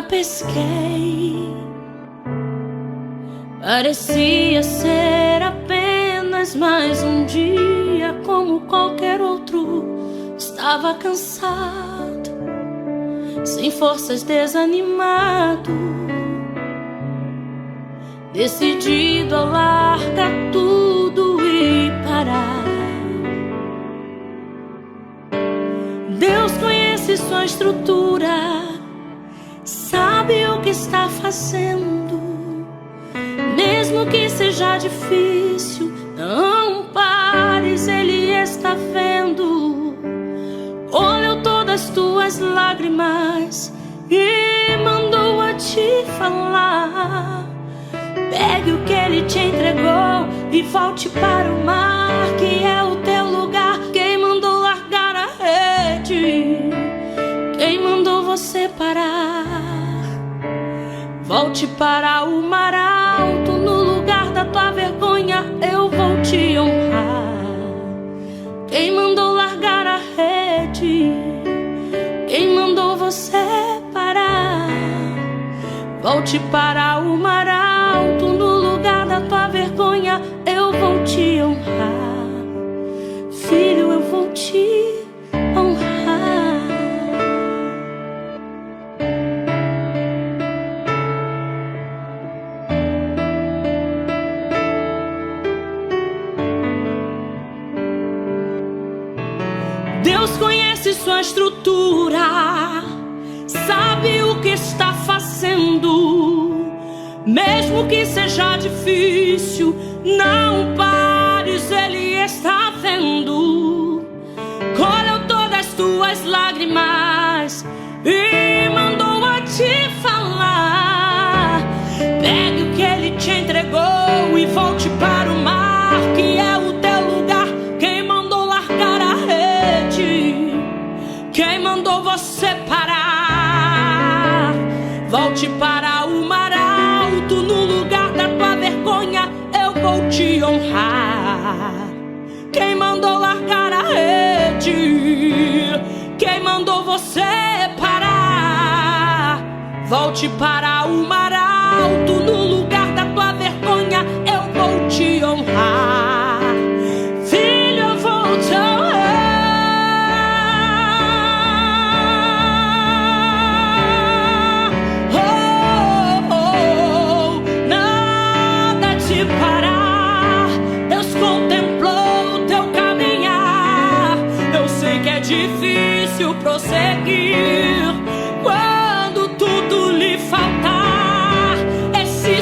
pesquei. Parecia ser apenas mais um dia como qualquer outro. Estava cansado, sem forças, desanimado, decidido a largar tudo e parar. Deus conhece sua estrutura, sabe o que está fazendo. Mesmo que seja difícil, não pares, Ele está vendo. Olhou todas as tuas lágrimas e mandou a te falar. Pegue o que Ele te entregou e volte para o mar, que é o teu lugar. Quem mandou largar a rede? Quem mandou você parar? Volte para o mar alto, no lugar da tua vergonha eu vou te honrar. Quem mandou largar a rede? Quem mandou você parar? Volte para o mar alto, no lugar da tua vergonha eu vou te honrar. Filho, eu vou te honrar. Deus conhece sua estrutura, sabe o que está fazendo. Mesmo que seja difícil, não pares, Ele está vendo. Colheu todas as tuas lágrimas e mandou a te falar. Pegue o que Ele te entregou e volte para o mar, que é o teu lugar. Quem mandou largar a rede? Quem mandou você parar? Volte para o mar alto, no lugar da tua vergonha eu vou te honrar. Quem mandou largar a rede? Quem mandou você parar? Volte para o mar alto, no lugar da tua vergonha eu vou te honrar. Filho, eu vou te honrar. Parar, Deus contemplou o teu caminhar. Eu sei que é difícil prosseguir quando tudo lhe faltar. Esse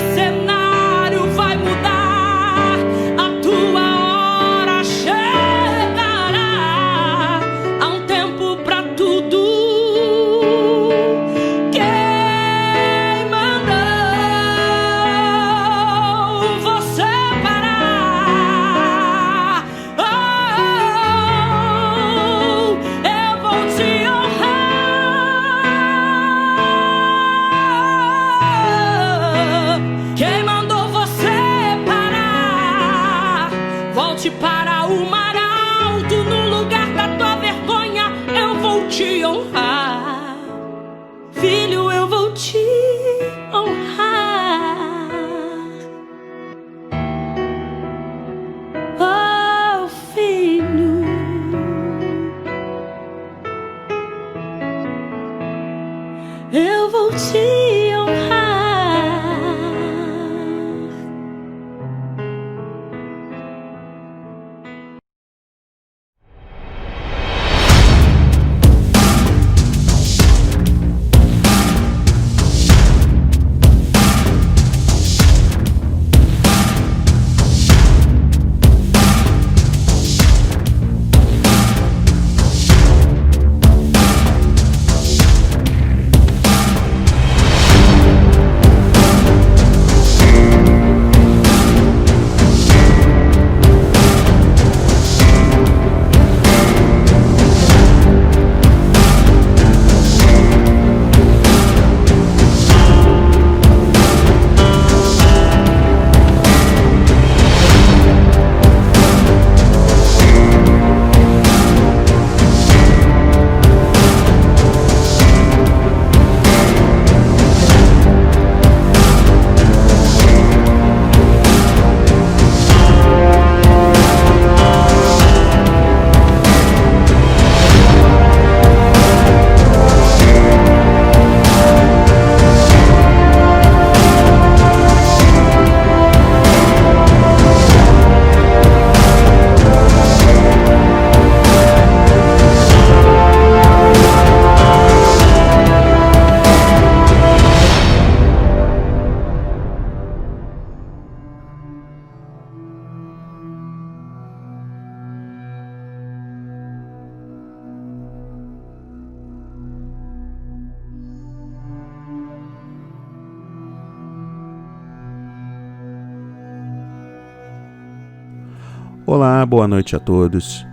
Olá, boa noite a todos.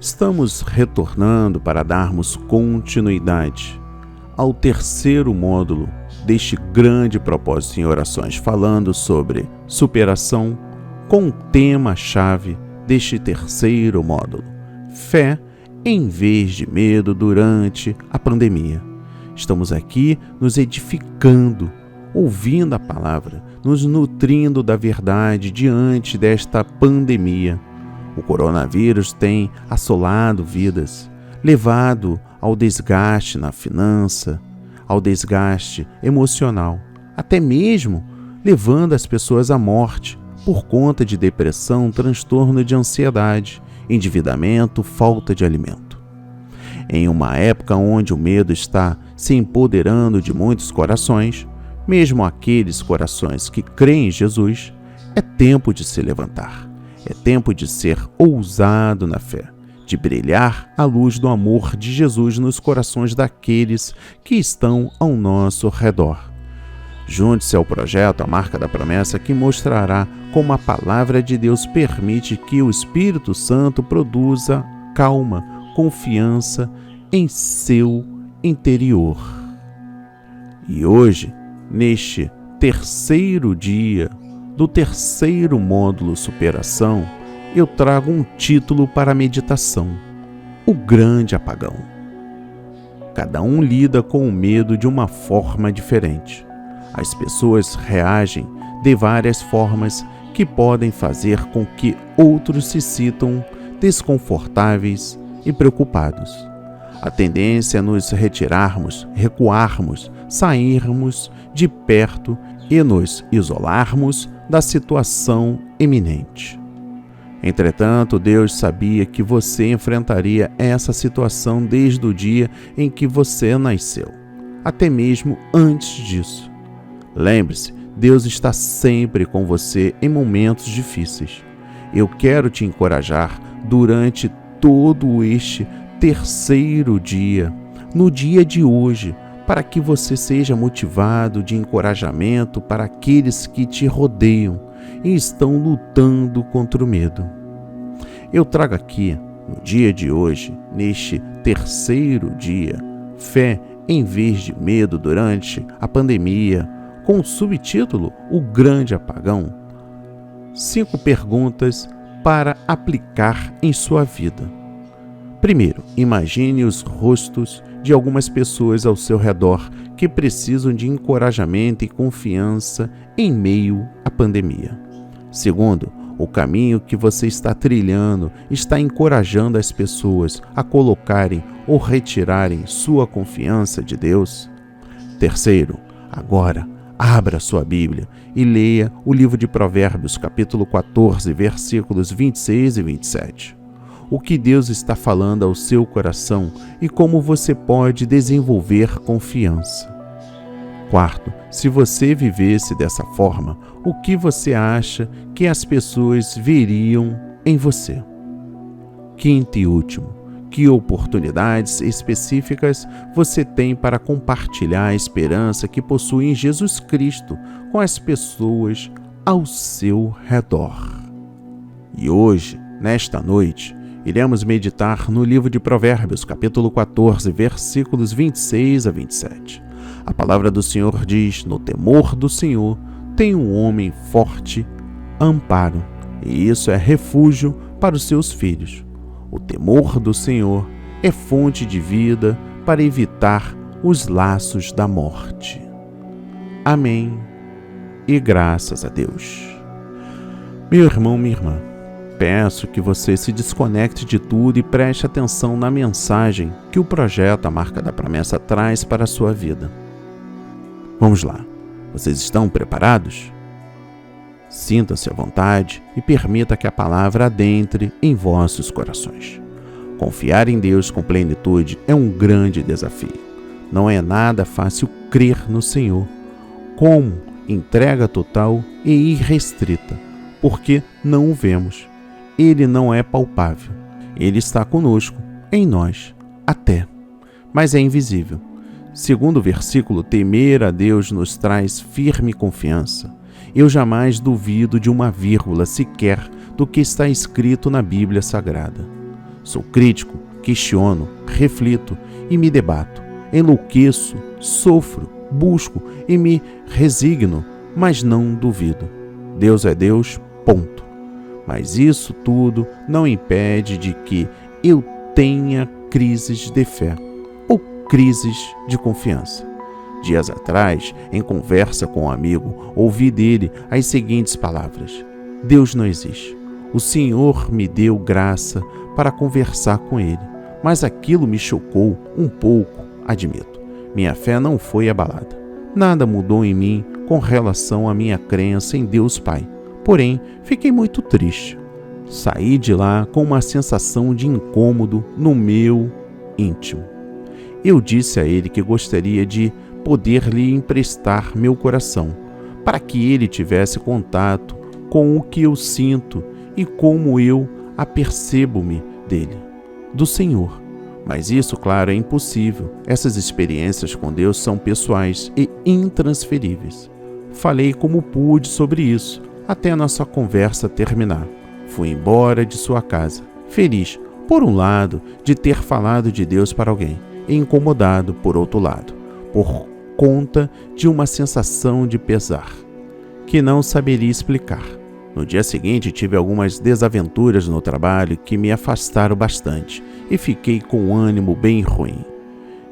Estamos retornando para darmos continuidade ao terceiro módulo deste grande propósito em orações, falando sobre superação com o tema-chave deste terceiro módulo: fé em vez de medo durante a pandemia. Estamos aqui nos edificando, ouvindo a palavra, nos nutrindo da verdade diante desta pandemia. O coronavírus tem assolado vidas, levado ao desgaste na finança, ao desgaste emocional, até mesmo levando as pessoas à morte por conta de depressão, transtorno de ansiedade, endividamento, falta de alimento. Em uma época onde o medo está se empoderando de muitos corações, mesmo aqueles corações que creem em Jesus, é tempo de se levantar. É tempo de ser ousado na fé, de brilhar a luz do amor de Jesus nos corações daqueles que estão ao nosso redor. Junte-se ao projeto A Marca da Promessa, que mostrará como a palavra de Deus permite que o Espírito Santo produza calma, confiança em seu interior. E hoje, neste terceiro dia do terceiro módulo Superação, eu trago um título para a meditação: O Grande Apagão. Cada um lida com o medo de uma forma diferente. As pessoas reagem de várias formas que podem fazer com que outros se sintam desconfortáveis e preocupados. A tendência é nos retirarmos, recuarmos, sairmos de perto e nos isolarmos da situação iminente. Entretanto, Deus sabia que você enfrentaria essa situação desde o dia em que você nasceu, até mesmo antes disso. Lembre-se, Deus está sempre com você em momentos difíceis. Eu quero te encorajar durante todo este terceiro dia, no dia de hoje, para que você seja motivado de encorajamento para aqueles que te rodeiam e estão lutando contra o medo. Eu trago aqui, no dia de hoje, neste terceiro dia, fé em vez de medo durante a pandemia, com o subtítulo O Grande Apagão. 5 perguntas para aplicar em sua vida. Primeiro, imagine os rostos de algumas pessoas ao seu redor que precisam de encorajamento e confiança em meio à pandemia. Segundo, o caminho que você está trilhando está encorajando as pessoas a colocarem ou retirarem sua confiança de Deus. Terceiro, agora, abra sua Bíblia e leia o livro de Provérbios, capítulo 14, versículos 26 e 27. O que Deus está falando ao seu coração e como você pode desenvolver confiança. Quarto, se você vivesse dessa forma, o que você acha que as pessoas veriam em você? Quinto e último, que oportunidades específicas você tem para compartilhar a esperança que possui em Jesus Cristo com as pessoas ao seu redor? E hoje, nesta noite, iremos meditar no livro de Provérbios, capítulo 14, versículos 26 a 27. A palavra do Senhor diz: no temor do Senhor tem um homem forte amparo, e isso é refúgio para os seus filhos. O temor do Senhor é fonte de vida para evitar os laços da morte. Amém. E graças a Deus. Meu irmão, minha irmã, peço que você se desconecte de tudo e preste atenção na mensagem que o projeto A Marca da Promessa traz para a sua vida. Vamos lá. Vocês estão preparados? Sinta-se à vontade e permita que a palavra adentre em vossos corações. Confiar em Deus com plenitude é um grande desafio. Não é nada fácil crer no Senhor, como entrega total e irrestrita, porque não o vemos. Ele não é palpável. Ele está conosco, em nós, até, mas é invisível. Segundo o versículo, temer a Deus nos traz firme confiança. Eu jamais duvido de uma vírgula sequer do que está escrito na Bíblia Sagrada. Sou crítico, questiono, reflito e me debato. Enlouqueço, sofro, busco e me resigno, mas não duvido. Deus é Deus, ponto. Mas isso tudo não impede de que eu tenha crises de fé ou crises de confiança. Dias atrás, em conversa com um amigo, ouvi dele as seguintes palavras: Deus não existe. O Senhor me deu graça para conversar com ele, mas aquilo me chocou um pouco, admito. Minha fé não foi abalada. Nada mudou em mim com relação à minha crença em Deus Pai. Porém, fiquei muito triste. Saí de lá com uma sensação de incômodo no meu íntimo. Eu disse a ele que gostaria de poder lhe emprestar meu coração, para que ele tivesse contato com o que eu sinto e como eu apercebo-me dele, do Senhor. Mas isso, claro, é impossível. Essas experiências com Deus são pessoais e intransferíveis. Falei como pude sobre isso, até a nossa conversa terminar. Fui embora de sua casa, feliz, por um lado, de ter falado de Deus para alguém, e incomodado, por outro lado, por conta de uma sensação de pesar, que não saberia explicar. No dia seguinte, tive algumas desaventuras no trabalho que me afastaram bastante e fiquei com um ânimo bem ruim,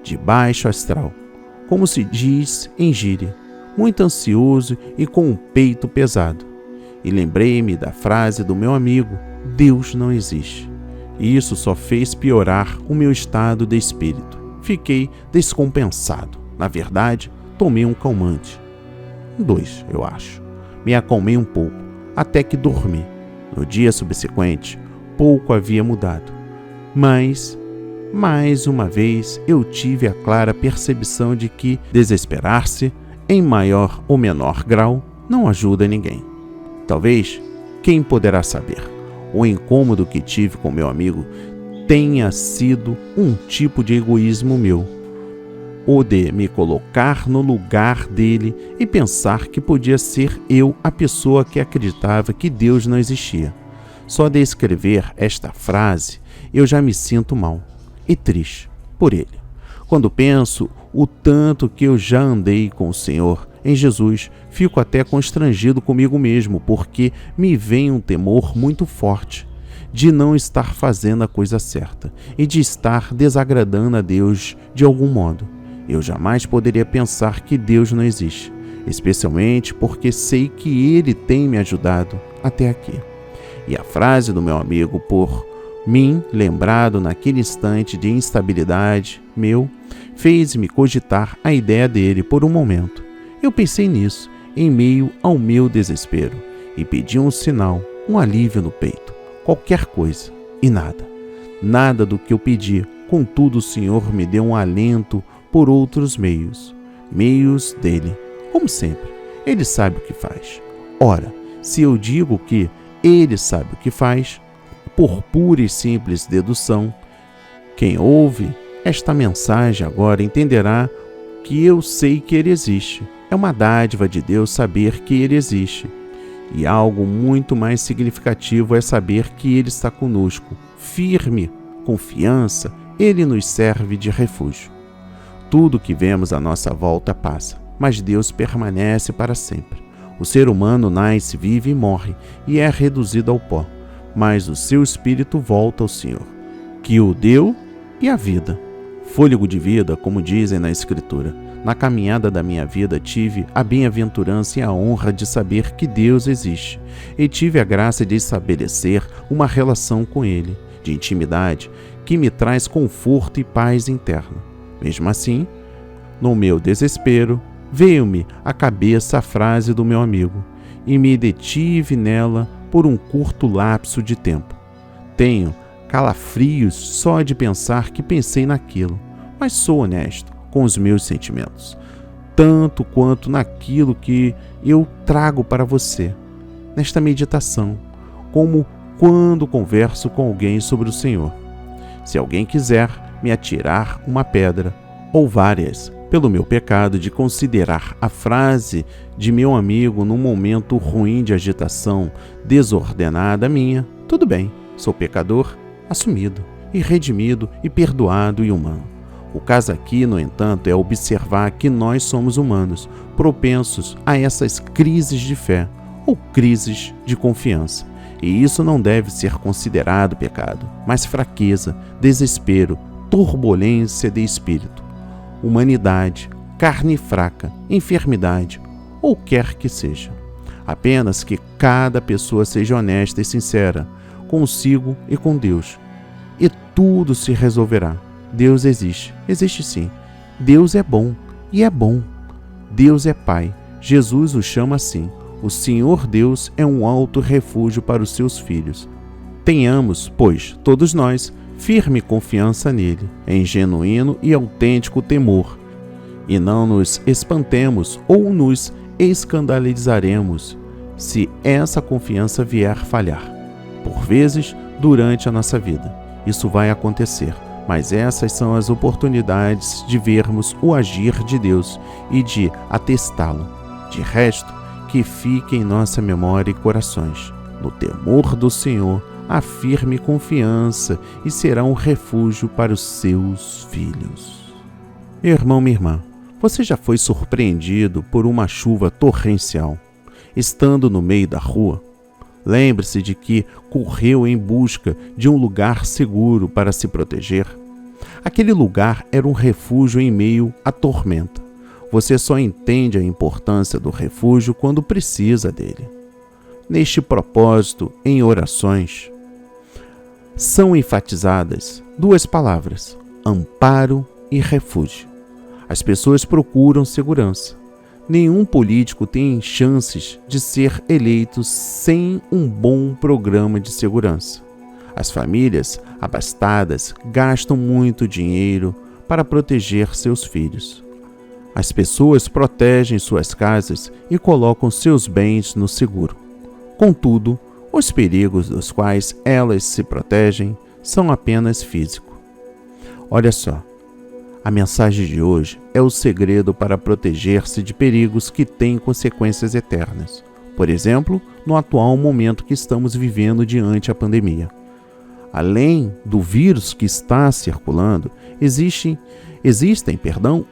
de baixo astral, como se diz em gíria, muito ansioso e com o peito pesado. E lembrei-me da frase do meu amigo: Deus não existe. E isso só fez piorar o meu estado de espírito. Fiquei descompensado. Na verdade, tomei um calmante. 2, eu acho. Me acalmei um pouco, até que dormi. No dia subsequente, pouco havia mudado. Mas, mais uma vez, eu tive a clara percepção de que desesperar-se, em maior ou menor grau, não ajuda ninguém. Talvez, quem poderá saber, o incômodo que tive com meu amigo tenha sido um tipo de egoísmo meu, ou de me colocar no lugar dele e pensar que podia ser eu a pessoa que acreditava que Deus não existia. Só de escrever esta frase, eu já me sinto mal e triste por ele. Quando penso o tanto que eu já andei com o Senhor em Jesus, fico até constrangido comigo mesmo, porque me vem um temor muito forte de não estar fazendo a coisa certa e de estar desagradando a Deus de algum modo. Eu jamais poderia pensar que Deus não existe, especialmente porque sei que Ele tem me ajudado até aqui. E a frase do meu amigo, por mim lembrado naquele instante de instabilidade meu, fez-me cogitar a ideia dele por um momento. Eu pensei nisso, em meio ao meu desespero, e pedi um sinal, um alívio no peito, qualquer coisa, e nada. Nada do que eu pedi. Contudo, o Senhor me deu um alento por outros meios dele. Como sempre, Ele sabe o que faz. Ora, se eu digo que Ele sabe o que faz, por pura e simples dedução, quem ouve esta mensagem agora entenderá que eu sei que Ele existe. É uma dádiva de Deus saber que Ele existe. E algo muito mais significativo é saber que Ele está conosco. Firme, confiança, Ele nos serve de refúgio. Tudo que vemos à nossa volta passa, mas Deus permanece para sempre. O ser humano nasce, vive e morre, e é reduzido ao pó, mas o seu espírito volta ao Senhor, que o deu e a vida. Fôlego de vida, como dizem na Escritura. Na caminhada da minha vida tive a bem-aventurança e a honra de saber que Deus existe, e tive a graça de estabelecer uma relação com Ele, de intimidade, que me traz conforto e paz interna. Mesmo assim, no meu desespero, veio-me à cabeça a frase do meu amigo, e me detive nela por um curto lapso de tempo. Tenho calafrios só de pensar que pensei naquilo, mas sou honesto com os meus sentimentos, tanto quanto naquilo que eu trago para você, nesta meditação, como quando converso com alguém sobre o Senhor. Se alguém quiser me atirar uma pedra, ou várias, pelo meu pecado de considerar a frase de meu amigo num momento ruim de agitação desordenada minha, tudo bem, sou pecador assumido, e redimido e perdoado e humano. O caso aqui, no entanto, é observar que nós somos humanos, propensos a essas crises de fé ou crises de confiança. E isso não deve ser considerado pecado, mas fraqueza, desespero, turbulência de espírito, humanidade, carne fraca, enfermidade, ou quer que seja. Apenas que cada pessoa seja honesta e sincera, consigo e com Deus, e tudo se resolverá. Deus existe, existe sim. Deus é bom, e é bom. Deus é Pai, Jesus o chama assim. O Senhor Deus é um alto refúgio para os seus filhos. Tenhamos, pois, todos nós, firme confiança nele, em genuíno e autêntico temor, e não nos espantemos ou nos escandalizaremos se essa confiança vier falhar. Por vezes, durante a nossa vida, isso vai acontecer, mas essas são as oportunidades de vermos o agir de Deus e de atestá-lo. De resto, que fique em nossa memória e corações, no temor do Senhor, a firme confiança e será um refúgio para os seus filhos. Meu irmão, minha irmã, você já foi surpreendido por uma chuva torrencial, estando no meio da rua? Lembre-se de que correu em busca de um lugar seguro para se proteger. Aquele lugar era um refúgio em meio à tormenta. Você só entende a importância do refúgio quando precisa dele. Neste propósito, em orações, são enfatizadas duas palavras: amparo e refúgio. As pessoas procuram segurança. Nenhum político tem chances de ser eleito sem um bom programa de segurança. As famílias abastadas gastam muito dinheiro para proteger seus filhos. As pessoas protegem suas casas e colocam seus bens no seguro. Contudo, os perigos dos quais elas se protegem são apenas físicos. Olha só, a mensagem de hoje é o segredo para proteger-se de perigos que têm consequências eternas. Por exemplo, no atual momento que estamos vivendo diante da pandemia. Além do vírus que está circulando, existem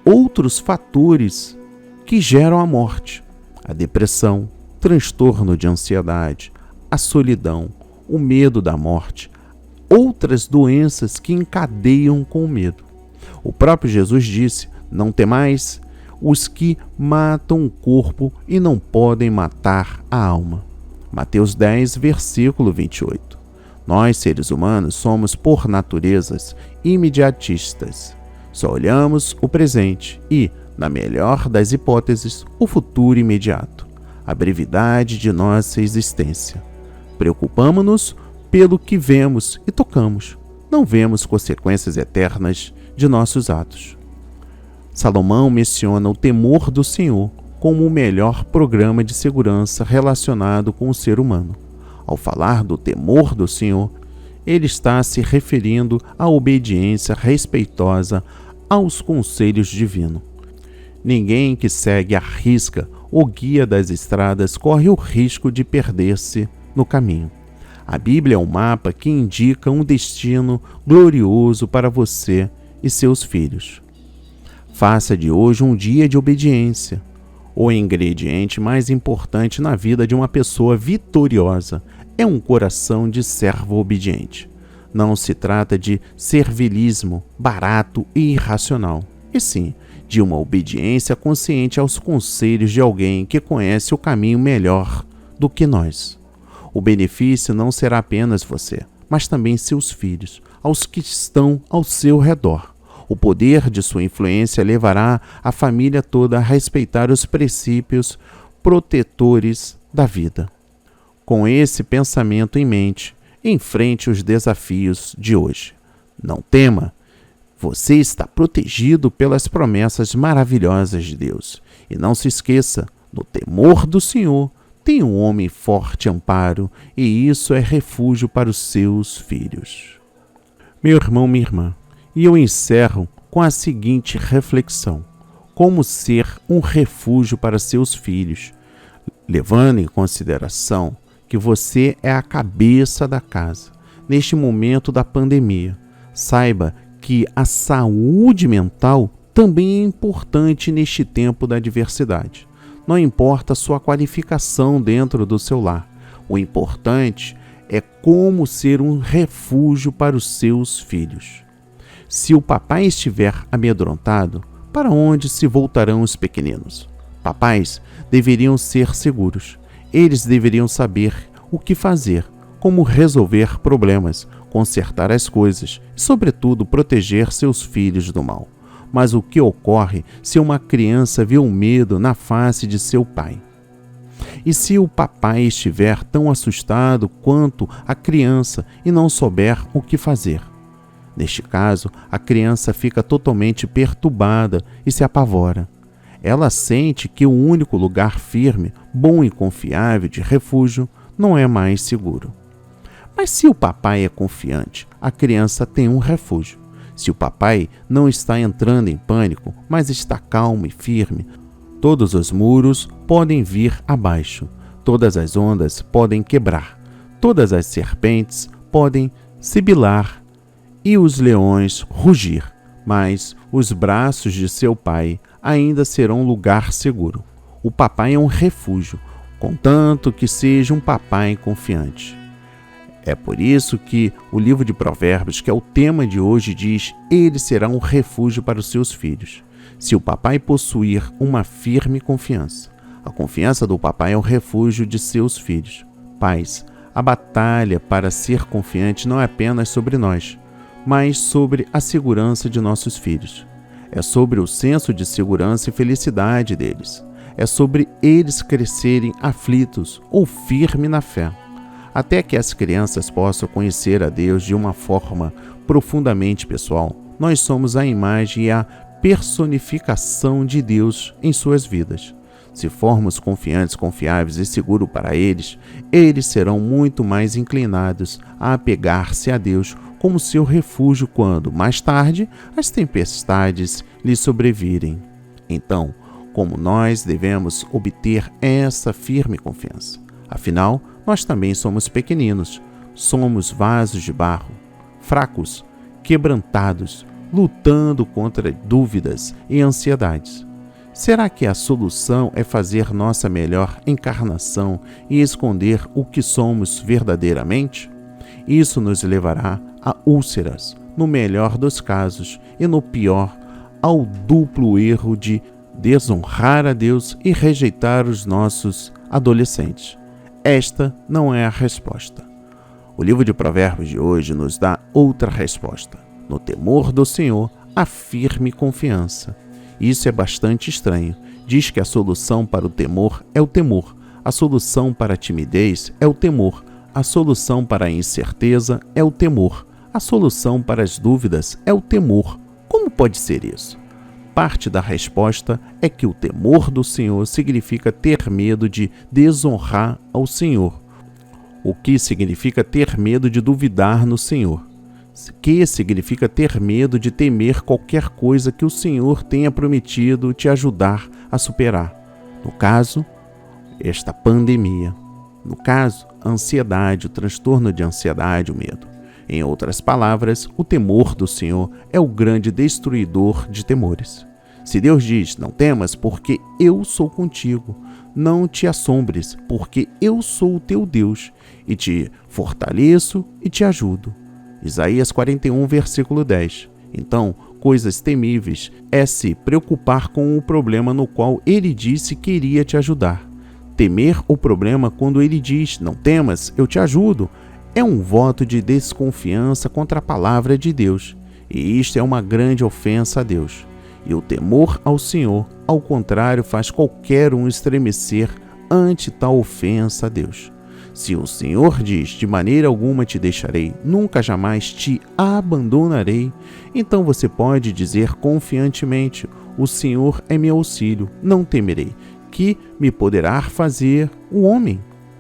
outros fatores que geram a morte: a depressão, transtorno de ansiedade, a solidão, o medo da morte, outras doenças que encadeiam com o medo. O próprio Jesus disse: não temais os que matam o corpo e não podem matar a alma. Mateus 10, versículo 28. Nós, seres humanos, somos por naturezas imediatistas. Só olhamos o presente e, na melhor das hipóteses, o futuro imediato, a brevidade de nossa existência. Preocupamo-nos pelo que vemos e tocamos. Não vemos consequências eternas de nossos atos. Salomão menciona o temor do Senhor como o melhor programa de segurança relacionado com o ser humano. Ao falar do temor do Senhor, ele está se referindo à obediência respeitosa aos conselhos divinos. Ninguém que segue à risca o guia das estradas corre o risco de perder-se no caminho. A Bíblia é um mapa que indica um destino glorioso para você e seus filhos. Faça de hoje um dia de obediência. O ingrediente mais importante na vida de uma pessoa vitoriosa é um coração de servo obediente. Não se trata de servilismo barato e irracional, e sim de uma obediência consciente aos conselhos de alguém que conhece o caminho melhor do que nós. O benefício não será apenas você, mas também seus filhos, aos que estão ao seu redor. O poder de sua influência levará a família toda a respeitar os princípios protetores da vida. Com esse pensamento em mente, enfrente os desafios de hoje. Não tema, você está protegido pelas promessas maravilhosas de Deus. E não se esqueça, no temor do Senhor, tem um homem forte amparo, e isso é refúgio para os seus filhos. Meu irmão, minha irmã, e eu encerro com a seguinte reflexão: como ser um refúgio para seus filhos, levando em consideração que você é a cabeça da casa. Neste momento da pandemia, saiba que a saúde mental também é importante neste tempo da adversidade. Não importa a sua qualificação dentro do seu lar, o importante é como ser um refúgio para os seus filhos. Se o papai estiver amedrontado, para onde se voltarão os pequeninos? Papais deveriam ser seguros. Eles deveriam saber o que fazer, como resolver problemas, consertar as coisas e, sobretudo, proteger seus filhos do mal. Mas o que ocorre se uma criança vê o medo na face de seu pai? E se o papai estiver tão assustado quanto a criança e não souber o que fazer? Neste caso, a criança fica totalmente perturbada e se apavora. Ela sente que o único lugar firme, bom e confiável de refúgio não é mais seguro. Mas se o papai é confiante, a criança tem um refúgio. Se o papai não está entrando em pânico, mas está calmo e firme, todos os muros podem vir abaixo, todas as ondas podem quebrar, todas as serpentes podem sibilar e os leões rugir, mas os braços de seu pai ainda serão um lugar seguro. O papai é um refúgio, contanto que seja um papai confiante. É por isso que o livro de Provérbios, que é o tema de hoje, diz: ele será um refúgio para os seus filhos. Se o papai possuir uma firme confiança, a confiança do papai é o refúgio de seus filhos. Pais, a batalha para ser confiante não é apenas sobre nós, mas sobre a segurança de nossos filhos. É sobre o senso de segurança e felicidade deles. É sobre eles crescerem aflitos ou firmes na fé. Até que as crianças possam conhecer a Deus de uma forma profundamente pessoal, nós somos a imagem e a personificação de Deus em suas vidas. Se formos confiantes, confiáveis e seguros para eles serão muito mais inclinados a apegar-se a Deus como seu refúgio quando, mais tarde, as tempestades lhes sobrevirem. Então, como nós devemos obter essa firme confiança? Afinal, nós também somos pequeninos, somos vasos de barro, fracos, quebrantados, lutando contra dúvidas e ansiedades. Será que a solução é fazer nossa melhor encarnação e esconder o que somos verdadeiramente? Isso nos levará a úlceras, no melhor dos casos, e no pior, ao duplo erro de desonrar a Deus e rejeitar os nossos adolescentes. Esta não é a resposta. O livro de Provérbios de hoje nos dá outra resposta. No temor do Senhor, há firme confiança. Isso é bastante estranho. Diz que a solução para o temor é o temor. A solução para a timidez é o temor. A solução para a incerteza é o temor. A solução para as dúvidas é o temor. Como pode ser isso? Parte da resposta é que o temor do Senhor significa ter medo de desonrar ao Senhor, o que significa ter medo de duvidar no Senhor, que significa ter medo de temer qualquer coisa que o Senhor tenha prometido te ajudar a superar. No caso, esta pandemia. No caso, a ansiedade, o transtorno de ansiedade, o medo. Em outras palavras, o temor do Senhor é o grande destruidor de temores. Se Deus diz: não temas, porque eu sou contigo. Não te assombres, porque eu sou o teu Deus, e te fortaleço e te ajudo. Isaías 41, versículo 10. Então, coisas temíveis é se preocupar com o problema no qual ele disse que iria te ajudar. Temer o problema quando ele diz: não temas, eu te ajudo, é um voto de desconfiança contra a palavra de Deus, e isto é uma grande ofensa a Deus. E o temor ao Senhor, ao contrário, faz qualquer um estremecer ante tal ofensa a Deus. Se o Senhor diz: de maneira alguma te deixarei, nunca jamais te abandonarei, então você pode dizer confiantemente: o Senhor é meu auxílio, não temerei. Que me poderá fazer o homem?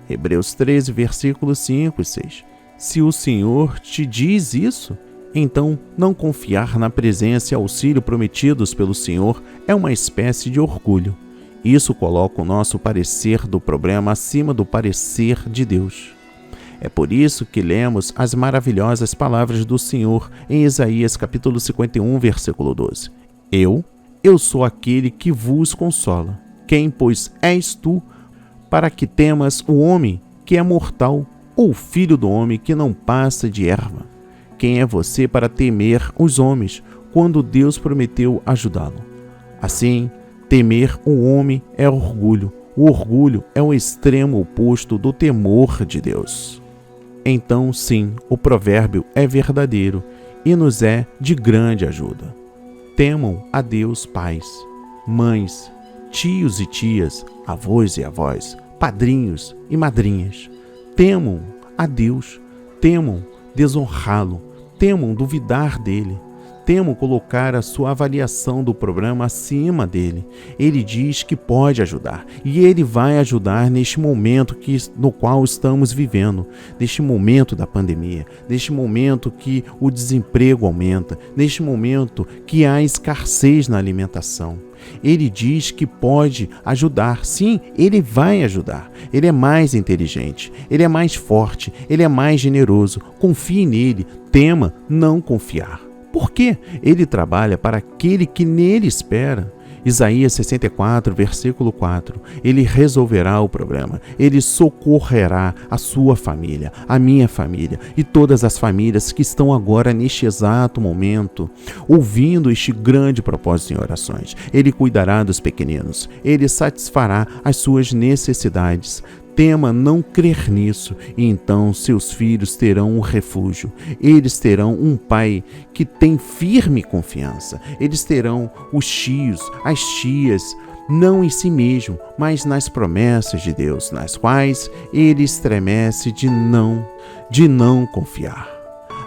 Hebreus 13, versículos 5 e 6. Se o Senhor te diz isso, Então, não confiar na presença e auxílio prometidos pelo Senhor é uma espécie de orgulho. Isso coloca o nosso parecer do problema acima do parecer de Deus. É por isso que lemos as maravilhosas palavras do Senhor em Isaías capítulo 51, versículo 12. Eu sou aquele que vos consola. Quem, pois, és tu, para que temas o homem que é mortal, ou o filho do homem que não passa de erva? Quem é você para temer os homens, quando Deus prometeu ajudá-lo? Assim, temer o homem é orgulho. O orgulho é o extremo oposto do temor de Deus. Então, sim, o provérbio é verdadeiro e nos é de grande ajuda. Temam a Deus pais, mães, tios e tias, avós e avós, padrinhos e madrinhas. Temam a Deus, temam desonrá-lo, temam duvidar dele, temam colocar a sua avaliação do problema acima dele. Ele diz que pode ajudar, e ele vai ajudar neste momento no qual estamos vivendo, neste momento da pandemia, neste momento que o desemprego aumenta, neste momento que há escassez na alimentação. Ele diz que pode ajudar. Sim, ele vai ajudar. Ele é mais inteligente, ele é mais forte, ele é mais generoso. Confie nele, tema não confiar. Por quê? Ele trabalha para aquele que nele espera. Isaías 64, versículo 4. Ele resolverá o problema. Ele socorrerá a sua família, a minha família e todas as famílias que estão agora neste exato momento ouvindo este grande propósito em orações. Ele cuidará dos pequeninos. Ele satisfará as suas necessidades. Tema não crer nisso, e então seus filhos terão um refúgio. Eles terão um pai que tem firme confiança. Eles terão os tios, as tias, não em si mesmo, mas nas promessas de Deus, nas quais ele estremece de não confiar.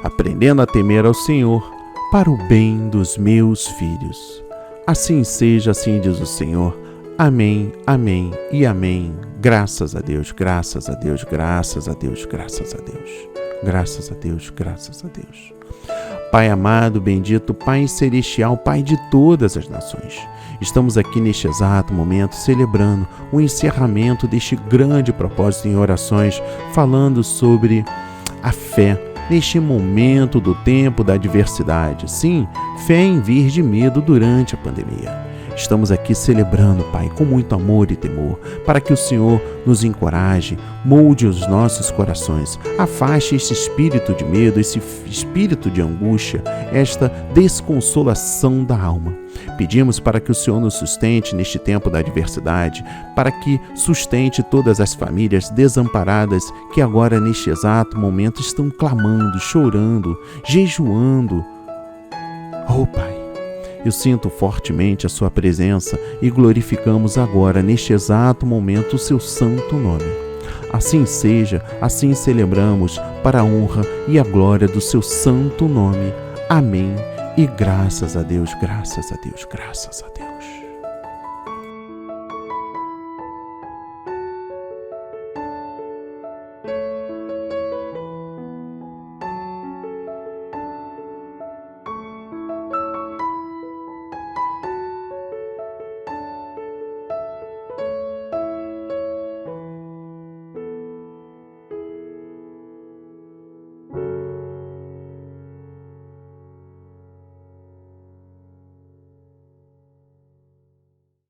Aprendendo a temer ao Senhor para o bem dos meus filhos. Assim seja, assim diz o Senhor. Amém, amém e amém. Graças a Deus, graças a Deus, graças a Deus, graças a Deus. Graças a Deus, graças a Deus. Pai amado, bendito, Pai celestial, Pai de todas as nações. Estamos aqui neste exato momento celebrando o encerramento deste grande propósito em orações, falando sobre a fé neste momento do tempo da adversidade. Sim, fé em vir de medo durante a pandemia. Estamos aqui celebrando, Pai, com muito amor e temor, para que o Senhor nos encoraje, molde os nossos corações, afaste esse espírito de medo, esse espírito de angústia, esta desconsolação da alma. Pedimos para que o Senhor nos sustente neste tempo da adversidade, para que sustente todas as famílias desamparadas que agora, neste exato momento, estão clamando, chorando, jejuando. Oh, Pai, eu sinto fortemente a sua presença e glorificamos agora, neste exato momento, o seu santo nome. Assim seja, assim celebramos para a honra e a glória do seu santo nome. Amém. E graças a Deus, graças a Deus, graças a Deus.